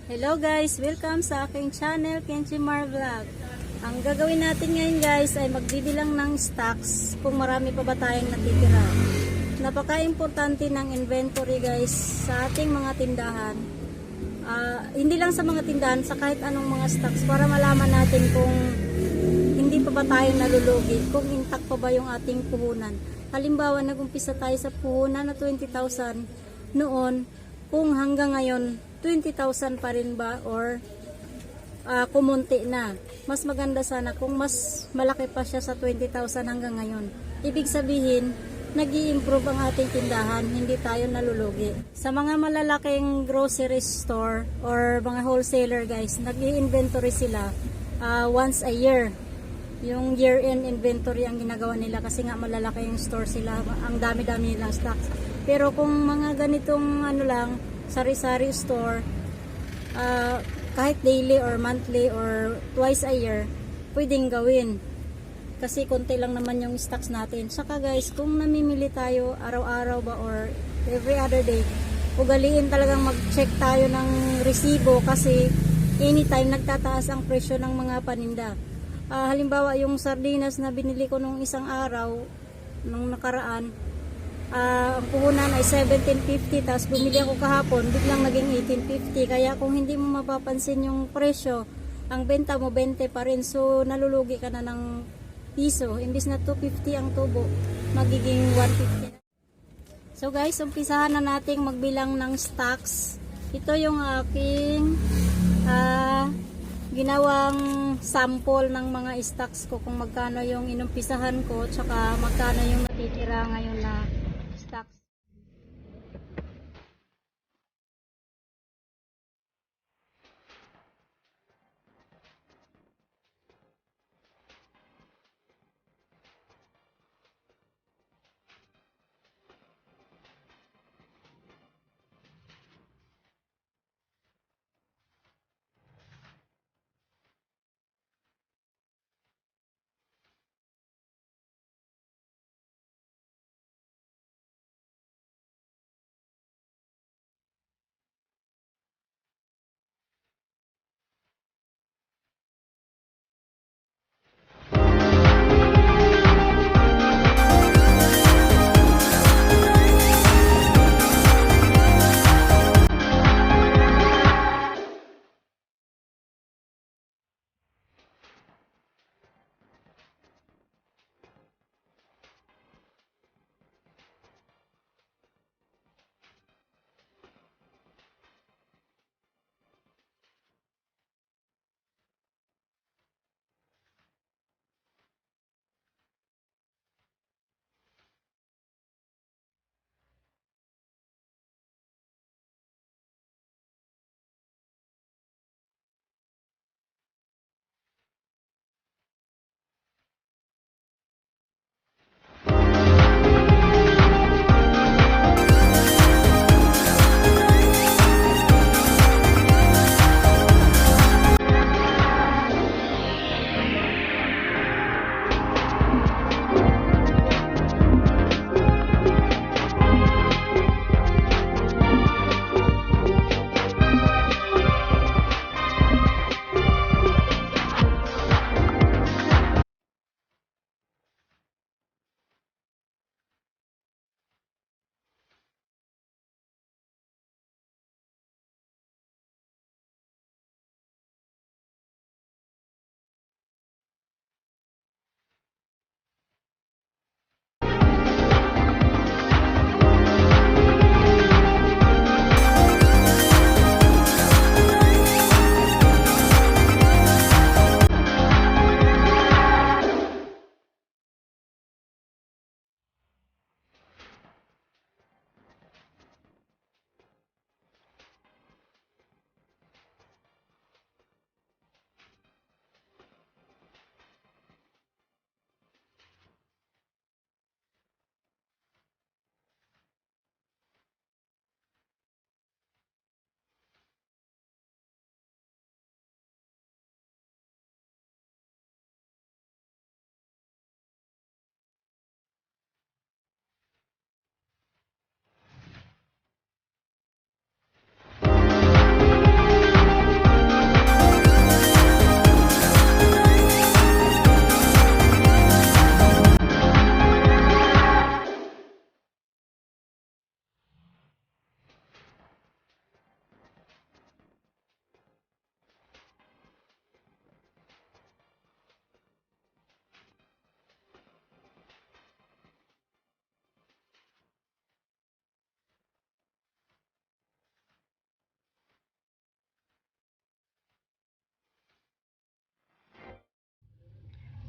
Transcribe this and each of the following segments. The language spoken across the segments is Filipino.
Hello guys, welcome sa aking channel, Kenji Mar Vlog. Ang gagawin natin ngayon guys ay magbibilang ng stocks kung marami pa ba tayong natitira. Napaka-importante ng inventory guys sa ating mga tindahan. Hindi lang sa mga tindahan, sa kahit anong mga stocks para malaman natin kung hindi pa ba tayo nalulugi, kung intact pa ba yung ating puhunan. Halimbawa, nag-umpisa tayo sa puhunan na 20,000 noon, kung hanggang ngayon 20,000 pa rin ba or kumunti na. Mas maganda sana kung mas malaki pa siya sa 20,000 hanggang ngayon. Ibig sabihin, nag-i-improve ang ating tindahan, hindi tayo nalulugi. Sa mga malalaking grocery store or mga wholesaler guys, nag-i-inventory sila once a year. Yung year-end inventory ang ginagawa nila kasi nga malalaki yung store sila, ang dami-dami nilang stocks. Pero kung mga ganitong sari-sari store, kahit daily or monthly or twice a year, pwedeng gawin. Kasi konti lang naman yung stocks natin. Saka guys, kung namimili tayo araw-araw ba or every other day, ugaliin talagang mag-check tayo ng resibo kasi anytime nagtataas ang presyo ng mga paninda. Halimbawa, yung sardinas na binili ko nung isang araw, nung nakaraan, ang puhunan ay 17.50, tapos bumili ako kahapon, biglang naging 18.50. Kaya kung hindi mo mapapansin yung presyo, ang benta mo 20 pa rin, so nalulugi ka na ng piso. Imbis na 250 ang tubo, magiging 150. So guys, umpisahan na nating magbilang ng stocks. Ito yung aking ginawang sample ng mga stocks ko, kung magkano yung inumpisahan ko, tsaka magkano yung natitira ngayon na stocks.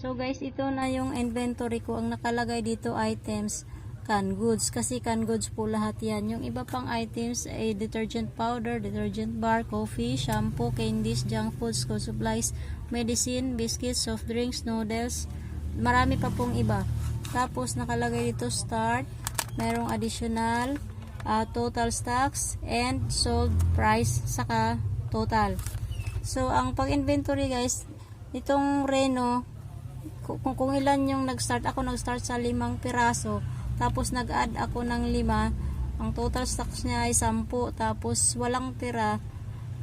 So guys, ito na yung inventory ko. Ang nakalagay dito items, canned goods. Kasi canned goods po lahat yan. Yung iba pang items ay detergent powder, detergent bar, coffee, shampoo, candies, junk foods, school supplies, medicine, biscuits, soft drinks, noodles. Marami pa pong iba. Tapos nakalagay dito start. Merong additional, total stocks, and sold price, saka total. So ang pag-inventory guys, itong Reno, kung ilan yung nag-start, ako nag-start sa 5 piraso, tapos nag-add ako ng 5, ang total stocks niya ay 10, tapos walang tira,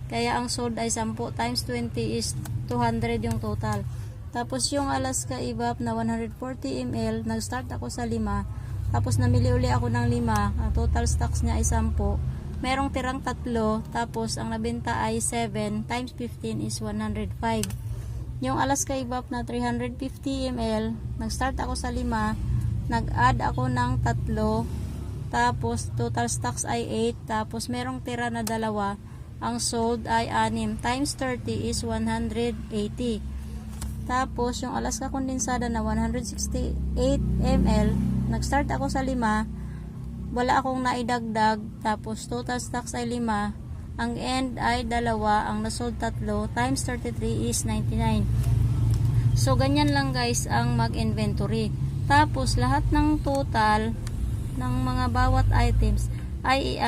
kaya ang sold ay 10 times 20 is 200 yung total. Tapos yung Alaska Evap na 140 ml, nag-start ako sa 5, tapos namili uli ako ng 5, ang total stocks niya ay 10, merong tirang 3, tapos ang nabenta ay 7 times 15 is 105. Yung Alaska Evap na 350 ml, nag-start ako sa 5, nag-add ako ng 3, tapos total stocks ay 8, tapos merong tira na 2, ang sold ay 6, times 30 is 180. Tapos yung Alaska kondensada na 168 ml, nag-start ako sa 5, wala akong naidagdag, tapos total stocks ay 5, ang end ay 2, ang nasold 3, times 33 is 99. So ganyan lang guys ang mag-inventory. Tapos lahat ng total ng mga bawat items ay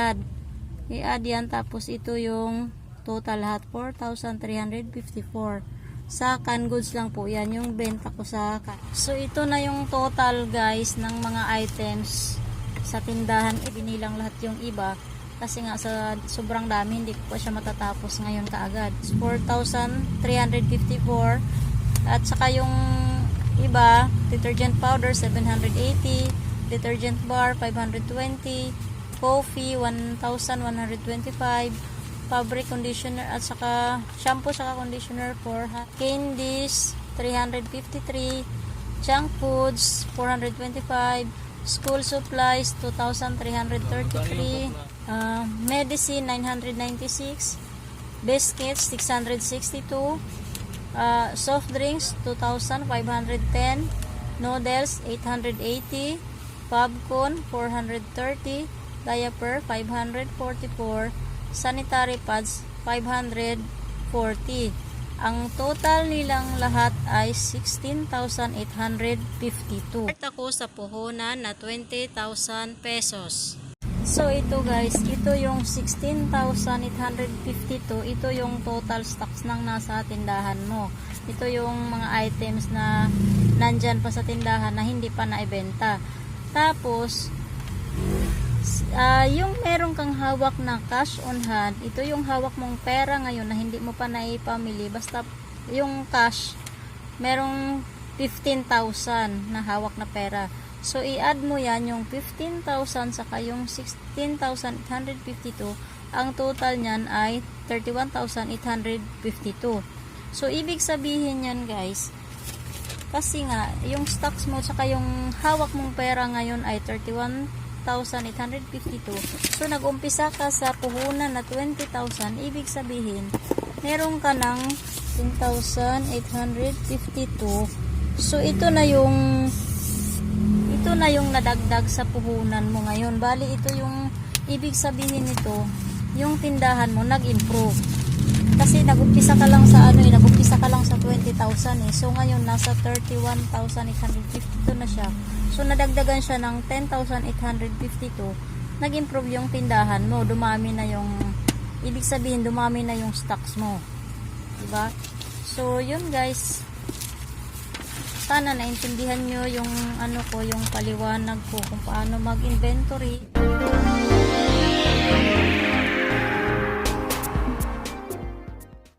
i-add yan, tapos ito yung total lahat, 4,354. Sa canned goods lang po yan yung benta ko sa so ito na yung total guys ng mga items sa tindahan. Binilang lahat yung iba kasi nga sa sobrang dami hindi ko pa siya matatapos ngayon kaagad. 4,354, at saka yung iba, detergent powder 780, detergent bar 520, coffee 1,125, fabric conditioner at saka shampoo saka conditioner 400, candies 353, junk foods 425, school supplies 2,333, medicine 996, biscuits 662, soft drinks 2,510, noodles 880, popcorn 430, diaper 544, sanitary pads 540. Ang total nilang lahat ay 16,852. Start ako sa puhunan na 20,000 pesos. So ito guys, ito yung 16,852. Ito yung total stocks ng nasa tindahan mo. Ito yung mga items na nandyan pa sa tindahan na hindi pa naibenta. Tapos yung meron kang hawak na cash on hand, ito yung hawak mong pera ngayon na hindi mo pa naipamili. Basta yung cash, merong 15,000 na hawak na pera. So i-add mo yan, yung 15,000 saka yung 16,852. Ang total nyan ay 31,852. So ibig sabihin yan guys, kasi nga yung stocks mo saka yung hawak mong pera ngayon ay 31,852. So nag-umpisa ka sa puhunan na 20,000, ibig sabihin meron ka ng 10,852. So ito na yung nadagdag sa puhunan mo ngayon. Bali ito yung ibig sabihin nito, yung tindahan mo nag-improve. Kasi nag-umpisa ka lang sa nag-umpisa ka lang sa 20,000 eh. So ngayon nasa 31,852 na siya. So nadagdagan siya ng 10,852. Nag-improve yung tindahan mo, dumami na yung ibig sabihin dumami na yung stocks mo. Diba? So yun guys. Sana naintindihan nyo yung yung paliwanag ko kung paano mag-inventory.